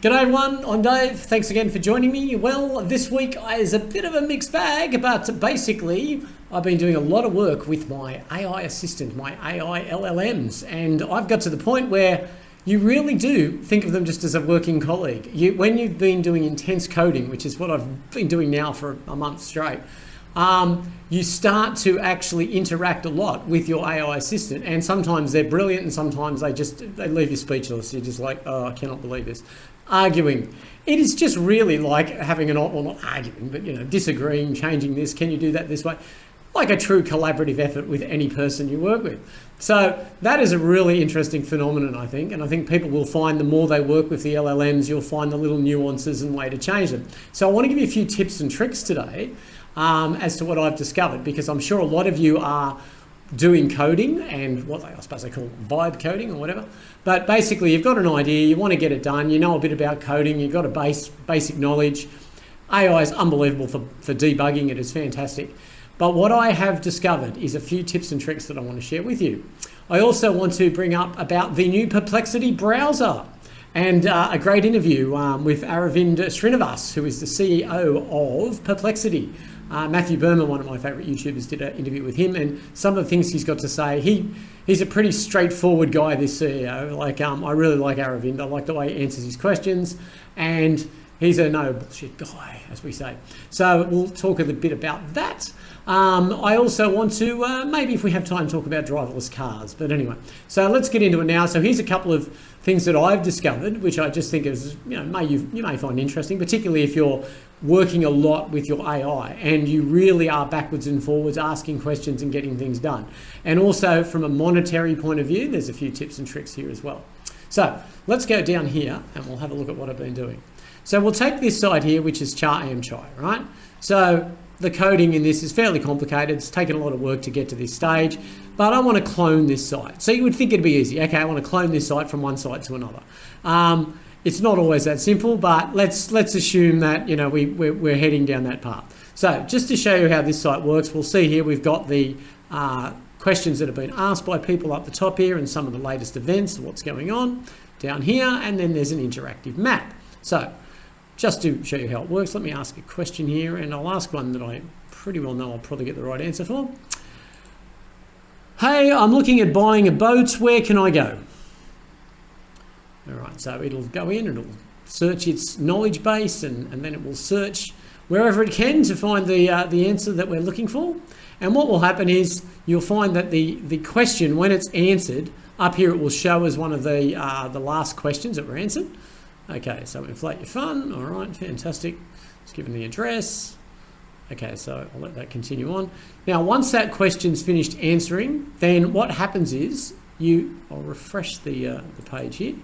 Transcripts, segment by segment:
G'day everyone, I'm Dave. Thanks again for joining me. Well, this week is a bit of a mixed bag, but basically I've been doing a lot of work with my AI assistant, my AI LLMs, and I've got to the point where you really do think of them just as a working colleague. When you've been doing intense coding, which is what I've been doing now for a month straight, you start to actually interact a lot with your AI assistant, and sometimes they're brilliant and sometimes they leave you speechless. You're just like, oh, I cannot believe this. Arguing. It is just really like having well, not arguing, but disagreeing, changing this, can you do that this way? Like a true collaborative effort with any person you work with. So that is a really interesting phenomenon, I think, and I think people will find the more they work with the LLMs, you'll find the little nuances and way to change them. So I want to give you a few tips and tricks today as to what I've discovered, because I'm sure a lot of you are doing coding and what I suppose they call vibe coding or whatever. But basically you've got an idea, you want to get it done, you know a bit about coding, you've got a basic knowledge. AI is unbelievable for debugging, it is fantastic. But what I have discovered is a few tips and tricks that I want to share with you. I also want to bring up about the new Perplexity browser and a great interview with Aravind Srinivas, who is the CEO of Perplexity. Matthew Berman, one of my favourite YouTubers, did an interview with him, and some of the things he's got to say. He's a pretty straightforward guy, this CEO. I really like Aravind. I like the way he answers his questions, and he's a no bullshit guy, as we say. So we'll talk a little bit about that. I also want to, maybe if we have time, talk about driverless cars. But anyway, so let's get into it now. So here's a couple of things that I've discovered, which I just think is, you may find interesting, particularly if you're working a lot with your AI and you really are backwards and forwards asking questions and getting things done. And also from a monetary point of view, there's a few tips and tricks here as well. So let's go down here and we'll have a look at what I've been doing. So we'll take this side here, which is char am chai, right? So the coding in this is fairly complicated. It's taken a lot of work to get to this stage, but I want to clone this site. So you would think it'd be easy. Okay, I want to clone this site from one site to another. It's not always that simple, but let's assume that we're heading down that path. So just to show you how this site works, we'll see here we've got the questions that have been asked by people up the top here and some of the latest events, what's going on down here, and then there's an interactive map. So just to show you how it works, let me ask a question here, and I'll ask one that I pretty well know I'll probably get the right answer for. Hey, I'm looking at buying a boat. Where can I go? All right, so it'll go in and it'll search its knowledge base, and then it will search wherever it can to find the answer that we're looking for. And what will happen is you'll find that the question, when it's answered, up here it will show as one of the last questions that were answered. Okay, so inflate your fun. All right, fantastic. It's given the address. Okay, so I'll let that continue on. Now, once that question's finished answering, then what happens is I'll refresh the page here.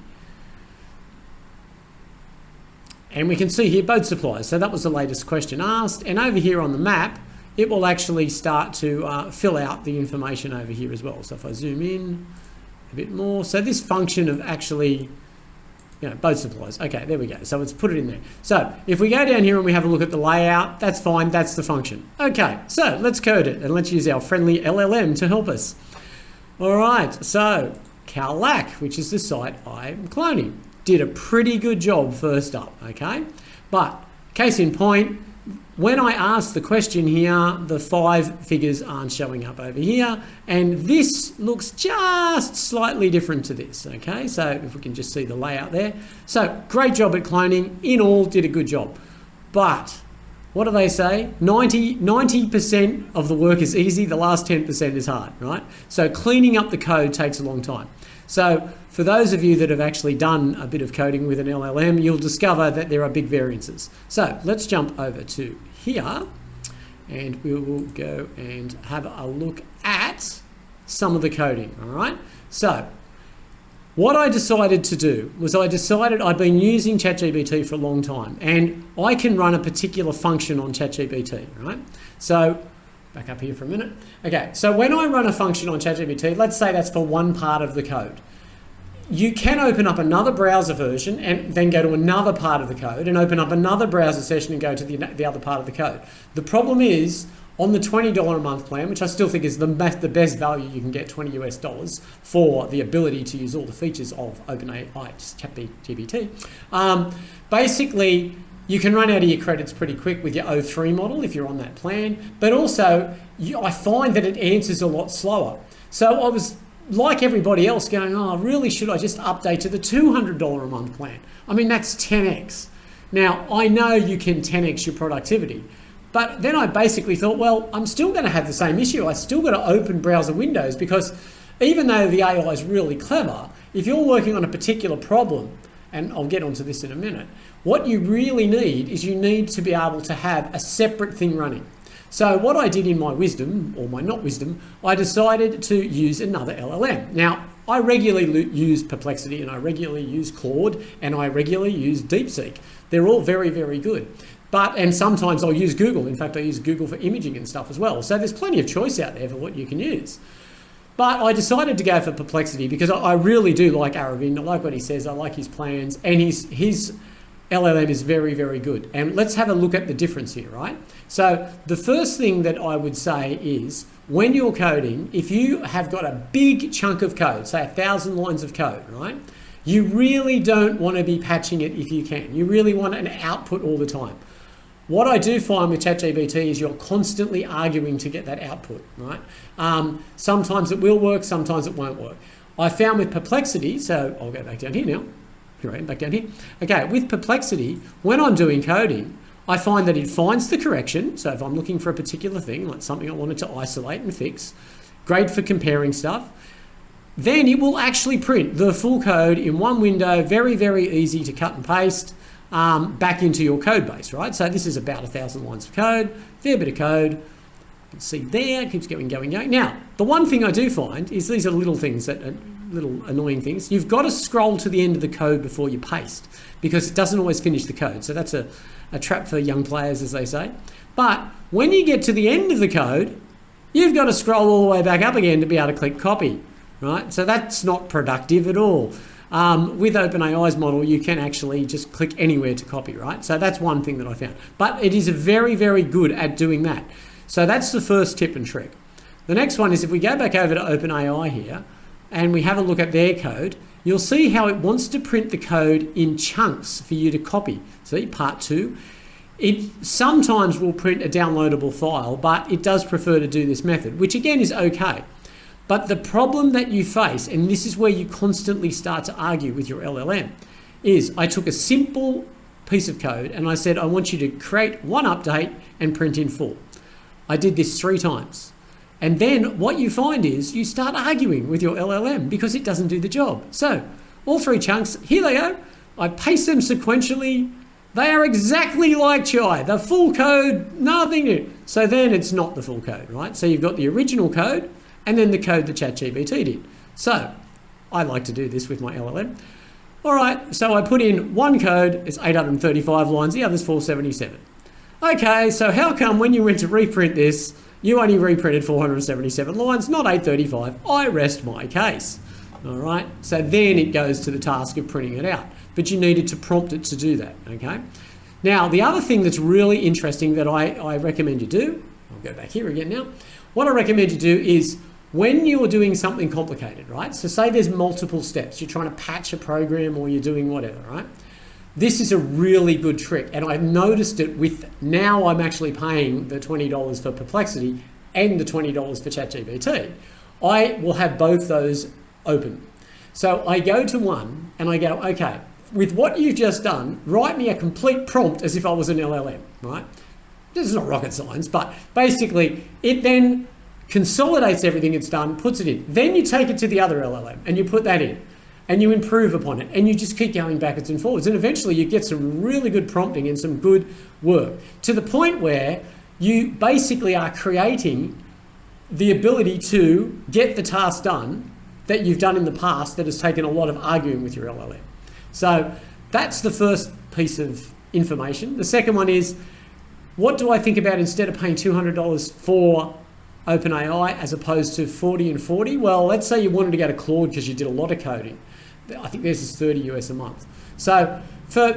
And we can see here boat supplies. So that was the latest question asked. And over here on the map, it will actually start to fill out the information over here as well. So if I zoom in a bit more, so this function of actually boat supplies. Okay, there we go. So it's put it in there. So if we go down here and we have a look at the layout, that's fine. That's the function. Okay, so let's code it and let's use our friendly LLM to help us. All right, so Calak, which is the site I'm cloning, did a pretty good job first up, okay? But case in point, when I ask the question here, the 5 figures aren't showing up over here, and this looks just slightly different to this, okay? So if we can just see the layout there. So great job at cloning, in all did a good job. But what do they say? 90% of the work is easy, the last 10% is hard, right? So cleaning up the code takes a long time. So for those of you that have actually done a bit of coding with an LLM, you'll discover that there are big variances. So let's jump over to here and we will go and have a look at some of the coding, all right? So what I decided to do was I'd been using ChatGPT for a long time, and I can run a particular function on ChatGPT, right? So back up here for a minute. Okay, so when I run a function on ChatGPT, let's say that's for one part of the code. You can open up another browser version and then go to another part of the code and open up another browser session and go to the other part of the code. The problem is On the $20 a month plan, which I still think is the best value you can get, $20 for the ability to use all the features of OpenAI ChatGPT. Basically, you can run out of your credits pretty quick with your O3 model if you're on that plan, but also I find that it answers a lot slower. So I was, like everybody else, going, oh, really, should I just update to the $200 a month plan? I mean, that's 10x. Now, I know you can 10x your productivity, but then I basically thought, well, I'm still going to have the same issue. I still got to open browser windows, because even though the AI is really clever, if you're working on a particular problem, and I'll get onto this in a minute, what you really need is you need to be able to have a separate thing running. So what I did in my wisdom, or my not wisdom, I decided to use another LLM. Now, I regularly use Perplexity, and I regularly use Claude, and I regularly use DeepSeek. They're all very, very good. And sometimes I'll use Google. In fact, I use Google for imaging and stuff as well. So there's plenty of choice out there for what you can use. But I decided to go for Perplexity because I really do like Aravind. I like what he says. I like his plans. And his LLM is very, very good. And let's have a look at the difference here, right? So the first thing that I would say is, when you're coding, if you have got a big chunk of code, say 1,000 lines of code, right? You really don't want to be patching it if you can. You really want an output all the time. What I do find with ChatGPT is you're constantly arguing to get that output, right? Sometimes it will work, sometimes it won't work. I found with Perplexity, so I'll go back down here now. Here I am, back down here. Okay, with Perplexity, when I'm doing coding, I find that it finds the correction. So if I'm looking for a particular thing, like something I wanted to isolate and fix, great for comparing stuff, then it will actually print the full code in one window, very, very easy to cut and paste. Back into your code base, right? So this is about 1,000 lines of code, fair bit of code. You can see there, it keeps going. Now, the one thing I do find is these are little things, that are little annoying things. You've got to scroll to the end of the code before you paste, because it doesn't always finish the code. So that's a trap for young players, as they say. But when you get to the end of the code, you've got to scroll all the way back up again to be able to click copy, right? So that's not productive at all. With OpenAI's model, you can actually just click anywhere to copy, right? So that's one thing that I found. But it is very, very good at doing that. So that's the first tip and trick. The next one is, if we go back over to OpenAI here and we have a look at their code, you'll see how it wants to print the code in chunks for you to copy. See, part 2. It sometimes will print a downloadable file, but it does prefer to do this method, which again is okay. But the problem that you face, and this is where you constantly start to argue with your LLM, is I took a simple piece of code and I said, I want you to create one update and print in full. I did this 3 times. And then what you find is you start arguing with your LLM because it doesn't do the job. So all 3 chunks, here they go. I paste them sequentially. They are exactly like Chai, the full code, nothing new. So then it's not the full code, right? So you've got the original code, and then the code that ChatGPT did. So I like to do this with my LLM. All right, so I put in one code, it's 835 lines, the other's 477. Okay, so how come when you went to reprint this, you only reprinted 477 lines, not 835? I rest my case. All right, so then it goes to the task of printing it out, but you needed to prompt it to do that, okay? Now, the other thing that's really interesting that I recommend you do, I'll go back here again now. What I recommend you do is, when you're doing something complicated, right? So say there's multiple steps, you're trying to patch a program or you're doing whatever, right? This is a really good trick. And I've noticed it with, now I'm actually paying the $20 for Perplexity and the $20 for ChatGPT. I will have both those open. So I go to one and I go, okay, with what you've just done, write me a complete prompt as if I was an LLM, right? This is not rocket science, but basically it then consolidates everything it's done, puts it in. Then you take it to the other LLM and you put that in and you improve upon it and you just keep going backwards and forwards. And eventually you get some really good prompting and some good work, to the point where you basically are creating the ability to get the task done that you've done in the past that has taken a lot of arguing with your LLM. So that's the first piece of information. The second one is, what do I think about instead of paying $200 for OpenAI as opposed to 40 and 40? Well, let's say you wanted to go to Claude because you did a lot of coding. I think theirs is 30 US a month. So for,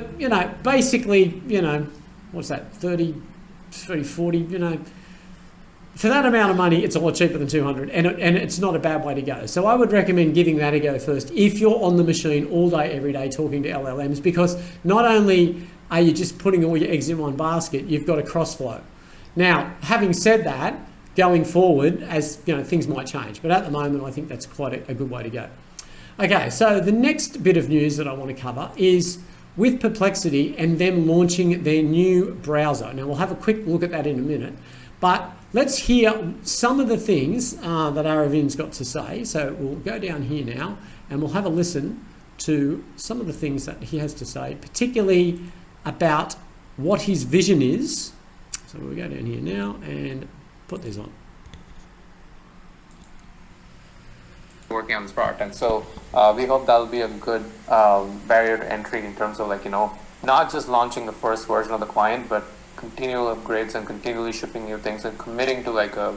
basically, what's that, 30, 40, for that amount of money, it's a lot cheaper than 200, and it's not a bad way to go. So I would recommend giving that a go first if you're on the machine all day, every day, talking to LLMs, because not only are you just putting all your eggs in one basket, you've got a cross-flow. Now, having said that, going forward, as you know, things might change, but at the moment, I think that's quite a good way to go. Okay, so the next bit of news that I want to cover is with Perplexity and them launching their new browser. Now, we'll have a quick look at that in a minute, but let's hear some of the things that Aravin's got to say. So we'll go down here now and we'll have a listen to some of the things that he has to say, particularly about what his vision is. So we'll go down here now and put this on. Working on this product, and so we hope that'll be a good barrier to entry in terms of, like, you know, not just launching the first version of the client, but continual upgrades and continually shipping new things and committing to like a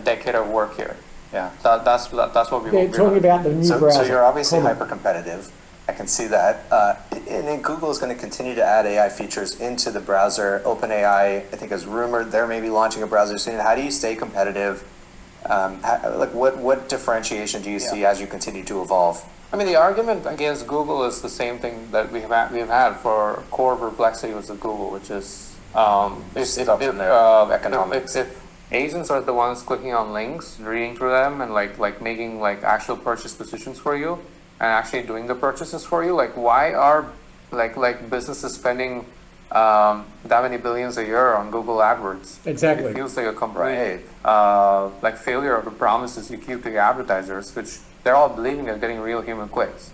decade of work here. Yeah, that's what we They're talking about the new browser. So you're obviously Comet. hyper competitive. I can see that. And then Google is going to continue to add AI features into the browser. OpenAI, I think, is rumored they're maybe launching a browser soon. How do you stay competitive? Like what differentiation do you see as you continue to evolve? I mean, the argument against Google is the same thing that we've had for core Perplexity was the Google, which is economics. If agents are the ones clicking on links, reading through them, and like making like actual purchase decisions for you, and actually doing the purchases for you, like why are like businesses spending that many billions a year on Google AdWords? Exactly. It feels like a complete like failure of the promises you keep to your advertisers, which they're all believing they're getting real human clicks.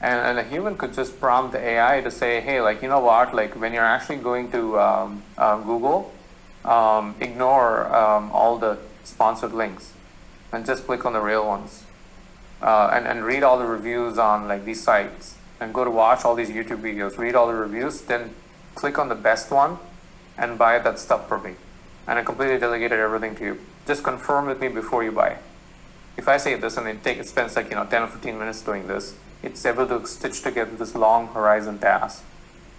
And a human could just prompt the AI to say, hey, like, you know what, like when you're actually going to Google, ignore all the sponsored links and just click on the real ones. And read all the reviews on like these sites, and go to watch all these YouTube videos, read all the reviews, then click on the best one and buy that stuff for me. And I completely delegated everything to you. Just confirm with me before you buy. If I say this and it spends like 10 or 15 minutes doing this, it's able to stitch together this long horizon task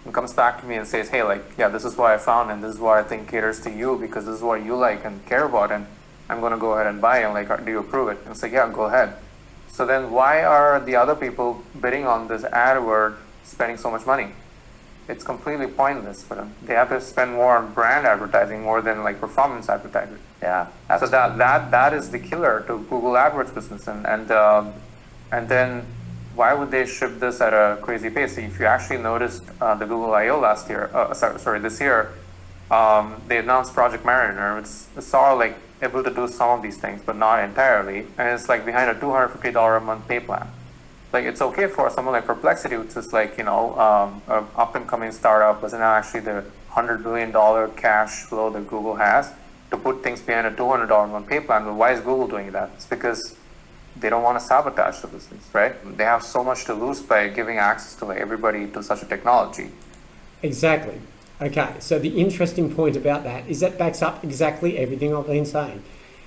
and comes back to me and says, hey, like, yeah, this is what I found and this is what I think caters to you because this is what you like and care about, and I'm going to go ahead and buy it. And like, do you approve it? And it's like, yeah, go ahead. So then why are the other people bidding on this AdWord spending so much money? It's completely pointless for them. They have to spend more on brand advertising more than like performance advertising. Yeah. So that is the killer to Google AdWords business. And then why would they ship this at a crazy pace? If you actually noticed the Google I/O last year, this year, they announced Project Mariner. It's sort of like able to do some of these things, but not entirely. And it's like behind a $250 a month pay plan. Like, it's okay for someone like Perplexity, which is like, an up and coming startup, doesn't have actually the $100 billion cash flow that Google has, to put things behind a $200 a month pay plan. But why is Google doing that? It's because they don't want to sabotage the business, right? They have so much to lose by giving access to everybody to such a technology. Exactly. Okay, so the interesting point about that is that backs up exactly everything I've been saying.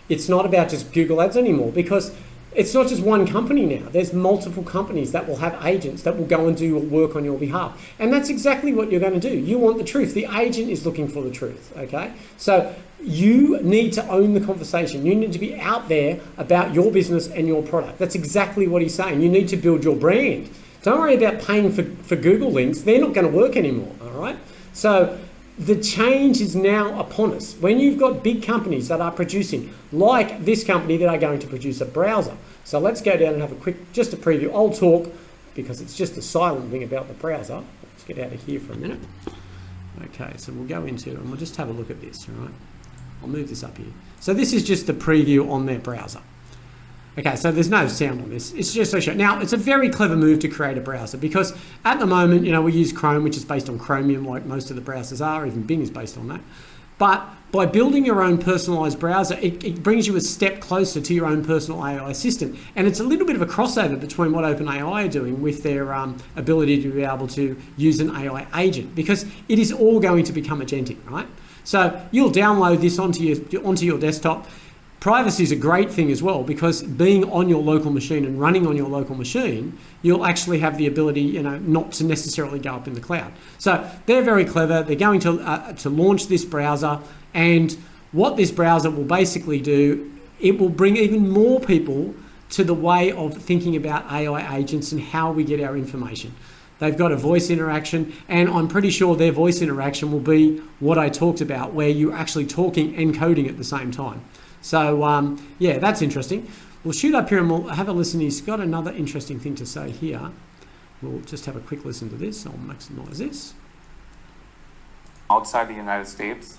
It's not about just Google Ads anymore, because it's not just one company now. There's multiple companies that will have agents that will go and do work on your behalf. And that's exactly what you're going to do. You want the truth. The agent is looking for the truth, okay? So you need to own the conversation. You need to be out there about your business and your product. That's exactly what he's saying. You need to build your brand. Don't worry about paying for Google links. They're not going to work anymore, all right? So the change is now upon us. When you've got big companies that are producing, like this company that are going to produce a browser. So let's go down and have just a preview. I'll talk because it's just a silent thing about the browser. Let's get out of here for a minute. Okay, so we'll go into, and we'll just have a look at this, all right? I'll move this up here. So this is just the preview on their browser. Okay, so there's no sound on this. It's just a show. Now, it's a very clever move to create a browser because at the moment, we use Chrome, which is based on Chromium, like most of the browsers are. Even Bing is based on that. But by building your own personalized browser, it brings you a step closer to your own personal AI assistant. And it's a little bit of a crossover between what OpenAI are doing with their ability to be able to use an AI agent, because it is all going to become agentic, right? So you'll download this onto your desktop. Privacy is a great thing as well, because being on your local machine and running on your local machine, you'll actually have the ability, not to necessarily go up in the cloud. So they're very clever. They're going to launch this browser, and what this browser will basically do, it will bring even more people to the way of thinking about AI agents and how we get our information. They've got a voice interaction, and I'm pretty sure their voice interaction will be what I talked about, where you're actually talking and coding at the same time. So yeah, that's interesting. We'll shoot up here and we'll have a listen. He's got another interesting thing to say here. We'll just have a quick listen to this. I'll maximize this. Outside the United States.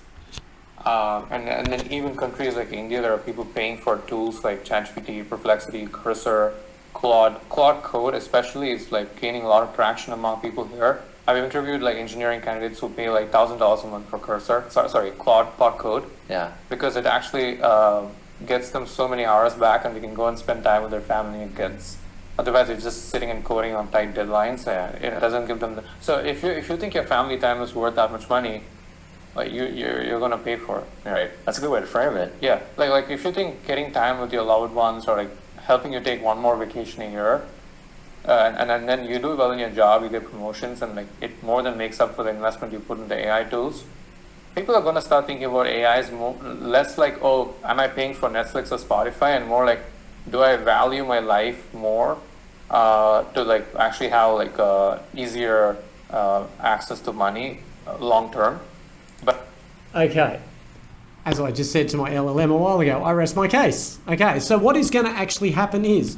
And then even countries like India, there are people paying for tools like ChatGPT, Perplexity, Cursor, Claude. Claude Code especially is like gaining a lot of traction among people here. I've interviewed like engineering candidates who pay like $1,000 a month for Cursor. Sorry, Claude Code. Yeah. Because it actually gets them so many hours back, and they can go and spend time with their family and kids. Otherwise, it's just sitting and coding on tight deadlines. It doesn't give them the. So if you think your family time is worth that much money, like you're gonna pay for it. Right. That's a good way to frame it. Yeah. Like if you think getting time with your loved ones, or like helping you take one more vacation a year, and then you do well in your job, you get promotions, and like it more than makes up for the investment you put in the AI tools. People are going to start thinking about AI as less like, oh, am I paying for Netflix or Spotify, and more like, do I value my life more to like actually have like easier access to money long term. But okay, as I just said to my LLM a while ago, I rest my case. Okay, so what is going to actually happen is,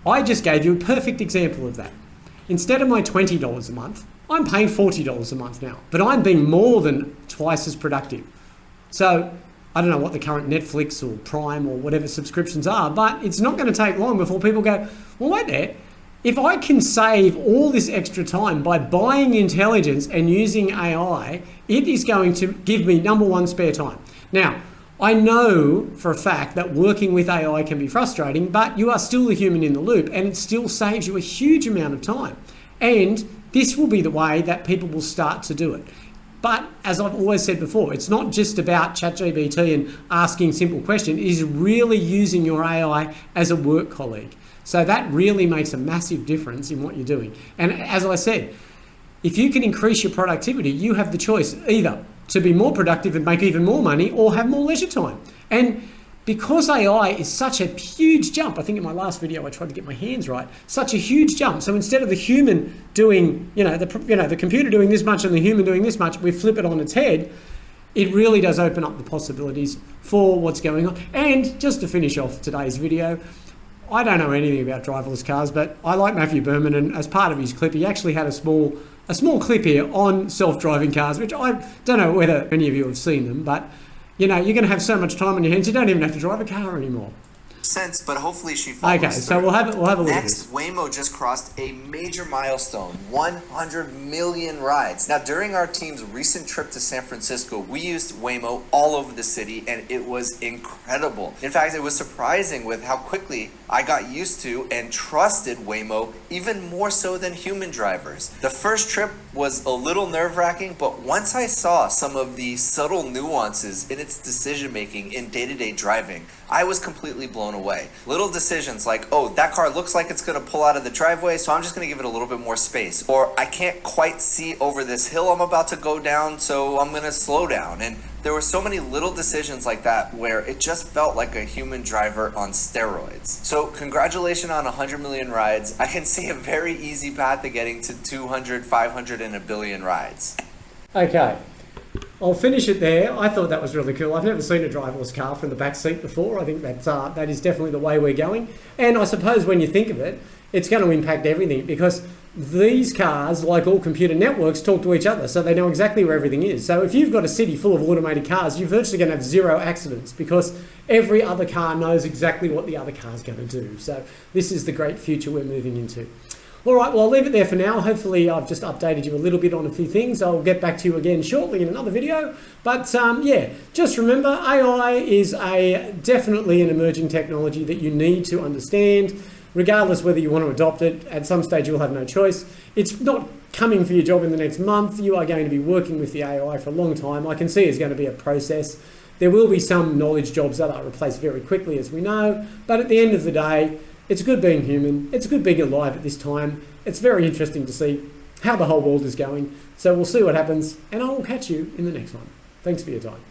I just gave you a perfect example of that. Instead of my $20 a month, I'm paying $40 a month now, but I'm being more than twice as productive. So I don't know what the current Netflix or Prime or whatever subscriptions are, but it's not going to take long before people go, well, wait there. If I can save all this extra time by buying intelligence and using AI, it is going to give me, number one, spare time. Now, I know for a fact that working with AI can be frustrating, but you are still the human in the loop, and it still saves you a huge amount of time. And this will be the way that people will start to do it. But as I've always said before, it's not just about ChatGPT and asking simple questions. It is really using your AI as a work colleague. So that really makes a massive difference in what you're doing. And as I said, if you can increase your productivity, you have the choice either to be more productive and make even more money, or have more leisure time. And because AI is such a huge jump, I think in my last video I tried to get my hands right, such a huge jump. So instead of the human doing, the computer doing this much and the human doing this much, we flip it on its head. It really does open up the possibilities for what's going on. And just to finish off today's video, I don't know anything about driverless cars, but I like Matthew Berman, and as part of his clip, he actually had a small clip here on self-driving cars, which I don't know whether any of you have seen them, but you're going to have so much time on your hands, you don't even have to drive a car anymore. Sense, but hopefully she follows Okay, so we'll have a look at Next, this. Waymo just crossed a major milestone, 100 million rides. Now, during our team's recent trip to San Francisco, we used Waymo all over the city, and it was incredible. In fact, it was surprising with how quickly I got used to and trusted Waymo, even more so than human drivers. The first trip was a little nerve-wracking, but once I saw some of the subtle nuances in its decision-making in day-to-day driving, I was completely blown away. Little decisions like, oh, that car looks like it's gonna pull out of the driveway, so I'm just gonna give it a little bit more space. Or I can't quite see over this hill I'm about to go down, so I'm gonna slow down. And there were so many little decisions like that where it just felt like a human driver on steroids. So congratulations on 100 million rides. I can see a very easy path to getting to 200, 500, and a billion rides. Okay, I'll finish it there. I thought that was really cool. I've never seen a driverless car from the back seat before. I think that is definitely the way we're going. And I suppose when you think of it, it's going to impact everything, because these cars, like all computer networks, talk to each other, so they know exactly where everything is. So if you've got a city full of automated cars, you're virtually going to have zero accidents, because every other car knows exactly what the other car's going to do. So this is the great future we're moving into. All right, well, I'll leave it there for now. Hopefully I've just updated you a little bit on a few things. I'll get back to you again shortly in another video. But yeah, just remember, AI is definitely an emerging technology that you need to understand. Regardless whether you want to adopt it, at some stage you'll have no choice. It's not coming for your job in the next month. You are going to be working with the AI for a long time. I can see it's going to be a process. There will be some knowledge jobs that are replaced very quickly, as we know. But at the end of the day, it's good being human. It's good being alive at this time. It's very interesting to see how the whole world is going. So we'll see what happens, and I will catch you in the next one. Thanks for your time.